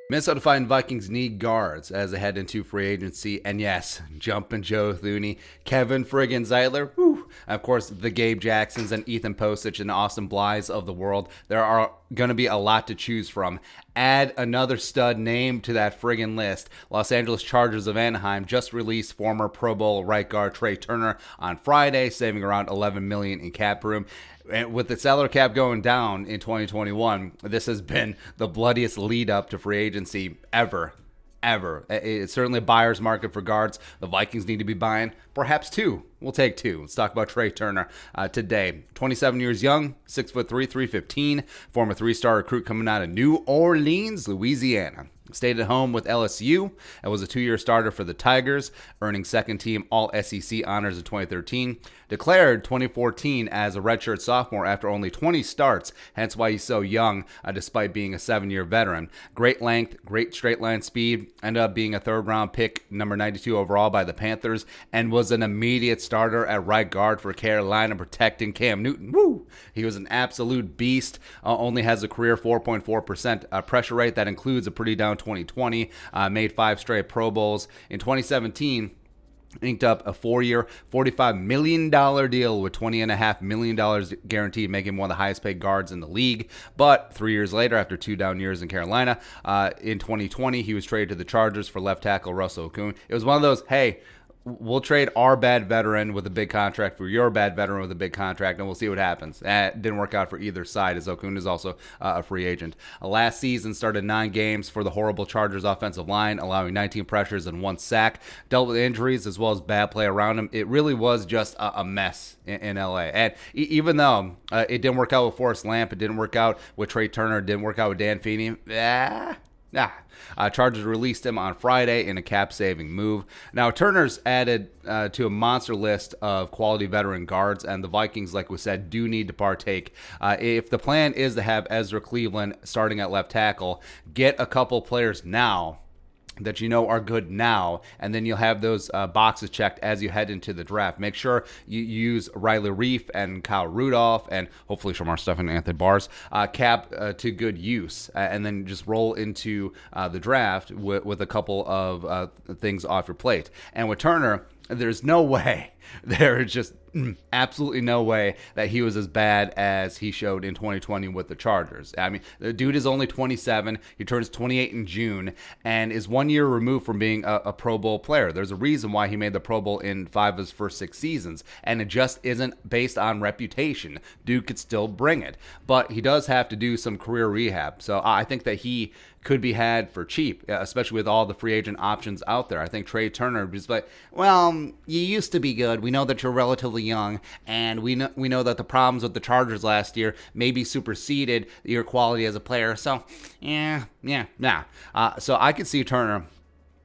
Minnesota Vikings need guards as they head into free agency. And yes, jumping Joe Thuney, Kevin friggin' Zeitler, whew, of course, the Gabe Jacksons and Ethan Posich and Austin Blythes of the world. There are going to be a lot to choose from. Add another stud name to that friggin' list. Los Angeles Chargers of Anaheim just released former Pro Bowl right guard Trai Turner on Friday, saving around $11 million in cap room. And with the salary cap going down in 2021, this has been the bloodiest lead up to free agency ever. It's certainly a buyer's market for guards. The Vikings need to be buying perhaps two. We'll take two. Let's talk about Trai Turner today. 27 years young, 6'3", 315, former three-star recruit coming out of New Orleans, Louisiana. Stayed at home with LSU and was a 2-year starter for the Tigers, earning second-team All-SEC honors in 2013. Declared 2014 as a redshirt sophomore after only 20 starts, hence why he's so young despite being a 7-year veteran. Great length, great straight line speed, ended up being a third-round pick, number 92 overall by the Panthers, and was an immediate starter at right guard for Carolina, protecting Cam Newton. Woo! He was an absolute beast, only has a career 4.4% pressure rate. That includes a pretty down 2020, made 5 straight Pro Bowls. In 2017, inked up a 4-year, $45 million deal with $20.5 million guaranteed, making him one of the highest paid guards in the league. But 3 years later, after 2 down years in Carolina, in 2020, he was traded to the Chargers for left tackle Russell Okung. It was one of those, hey, we'll trade our bad veteran with a big contract for your bad veteran with a big contract, and we'll see what happens. It didn't work out for either side, as Okun is also a free agent. Last season, started 9 games for the horrible Chargers offensive line, allowing 19 pressures and 1 sack. Dealt with injuries as well as bad play around him. It really was just a mess in LA. And even though it didn't work out with Forrest Lamp, it didn't work out with Trai Turner, it didn't work out with Dan Feeney, Chargers released him on Friday in a cap-saving move. Now, Turner's added to a monster list of quality veteran guards, and the Vikings, like we said, do need to partake. If the plan is to have Ezra Cleveland starting at left tackle, get a couple players now that you know are good now, and then you'll have those boxes checked as you head into the draft. Make sure you use Riley Reif and Kyle Rudolph and hopefully Shamar Stephen and Anthony Bars cap to good use, and then just roll into the draft with a couple of things off your plate. And with Turner, there's no way, there is just absolutely no way that he was as bad as he showed in 2020 with the Chargers. I mean, the dude is only 27. He turns 28 in June and is 1 year removed from being a Pro Bowl player. There's a reason why he made the Pro Bowl in 5 of his first 6 seasons, and it just isn't based on reputation. Dude could still bring it, but he does have to do some career rehab. So I think that he could be had for cheap, especially with all the free agent options out there. I think Trai Turner is like, well, you used to be good. We know that you're relatively young, and we know that the problems with the Chargers last year maybe superseded your quality as a player. So, nah. So I could see Turner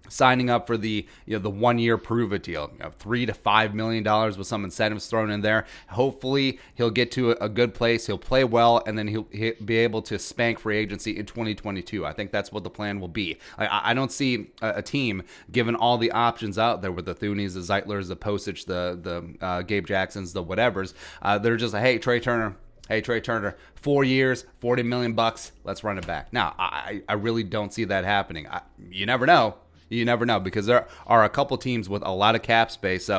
signing up for the 1 year prove it deal, $3 to $5 million with some incentives thrown in there. Hopefully he'll get to a good place, he'll play well, and then he'll be able to spank free agency in 2022. I think that's what the plan will be. I don't see a team, given all the options out there with the Thuneys, the Zeitlers, the Posich, the Gabe Jacksons, the whatevers. They're just like, hey, Trai Turner, 4 years, $40 million, let's run it back. Now, I really don't see that happening. You never know. You never know, because there are a couple teams with a lot of cap space.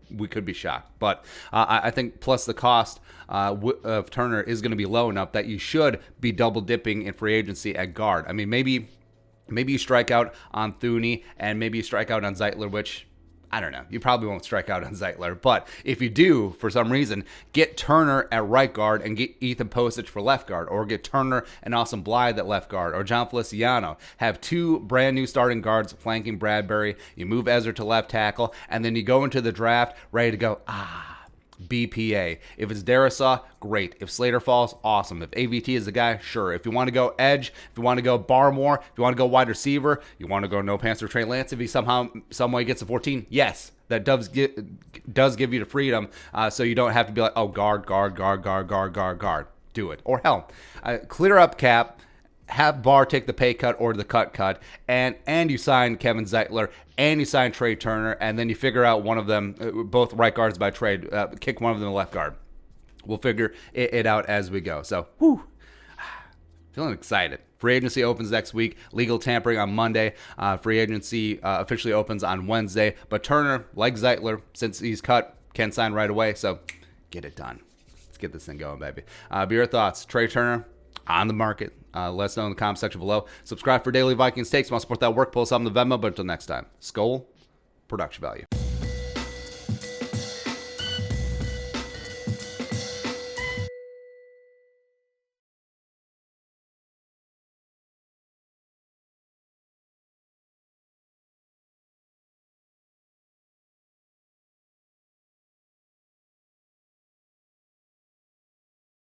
We could be shocked. But I think plus the cost of Turner is going to be low enough that you should be double dipping in free agency at guard. I mean, maybe you strike out on Thuney and maybe you strike out on Zeitler, which I don't know. You probably won't strike out on Zeitler. But if you do, for some reason, get Turner at right guard and get Ethan Posich for left guard, or get Turner and Austin Blythe at left guard, or John Feliciano. Have 2 brand new starting guards flanking Bradbury. You move Ezra to left tackle, and then you go into the draft ready to go, BPA. If it's Darisaw, great. If Slater falls, awesome. If AVT is the guy, sure. If you want to go edge, if you want to go Barmore, if you want to go wide receiver, you want to go no pants or Trey Lance, if he somehow, some way gets a 14, yes. That does give you the freedom, so you don't have to be like, oh, guard. Do it. Or hell, clear up cap, have Barr take the pay cut or the cut, and you sign Kevin Zeitler, and you sign Trai Turner, and then you figure out one of them, both right guards by trade, kick one of them to left guard. We'll figure it out as we go. So, feeling excited. Free agency opens next week. Legal tampering on Monday. Free agency officially opens on Wednesday. But Turner, like Zeitler, since he's cut, can sign right away. So get it done. Let's get this thing going, baby. Be your thoughts. Trai Turner on the market. Let us know in the comment section below. Subscribe for daily Vikings takes. Want to support that work? Post on the Venmo. But until next time, Skol, production value.